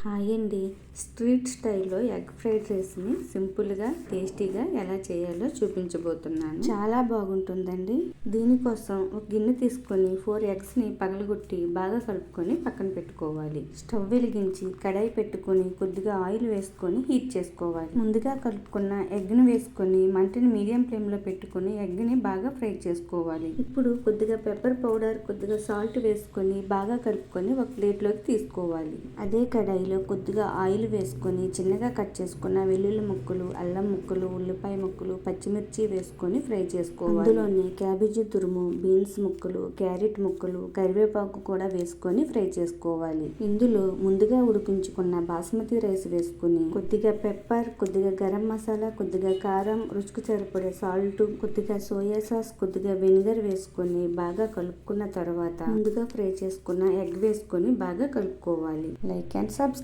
Hi అండి. Street స్టైల్లో egg fried రైస్ని సింపుల్గా టేస్టీగా ఎలా చేయాలో చూపించబోతున్నాను. చాలా బాగుంటుందండి. దీనికోసం ఒక గిన్నె తీసుకొని 4 ఎగ్స్ని పగలగొట్టి బాగా కలుపుకొని పక్కన పెట్టుకోవాలి. స్టవ్ వెలిగించి కడాయి పెట్టుకొని కొద్దిగా ఆయిల్ వేసుకొని హీట్ చేసుకోవాలి. ముందుగా కలుపుకున్న ఎగ్ని వేసుకొని మంటని మీడియం ఫ్లేమ్లో పెట్టుకొని ఎగ్ని బాగా ఫ్రై చేసుకోవాలి. ఇప్పుడు కొద్దిగా పెప్పర్ పౌడర్, కొద్దిగా సాల్ట్ వేసుకొని బాగా కలుపుకొని ఒక ప్లేట్లోకి తీసుకోవాలి. అదే కడాయిలో కొద్దిగా ఆయిల్ వేసుకొని చిన్నగా కట్ చేసుకున్న వెల్లుల్లి ముక్కలు, అల్లం ముక్కలు, ఉల్లిపాయ ముక్కలు, పచ్చిమిర్చి వేసుకొని ఫ్రై చేసుకోవాలి. అందులోనే క్యాబేజీ తురుము, బీన్స్ ముక్కలు, క్యారెట్ ముక్కలు, కరివేపాకు కూడా వేసుకొని ఫ్రై చేసుకోవాలి. ఇందులో ముందుగా ఉడికించుకున్న బాస్మతి రైస్ వేసుకుని కొద్దిగా పెప్పర్, కొద్దిగా గరం మసాలా, కొద్దిగా కారం, రుచికి సరిపడే సాల్ట్, కొద్దిగా సోయా సాస్, కొద్దిగా వెనిగర్ వేసుకొని బాగా కలుపుకున్న తర్వాత ముందుగా ఫ్రై చేసుకున్న ఎగ్ వేసుకొని బాగా కలుపుకోవాలి. Like and subscribe.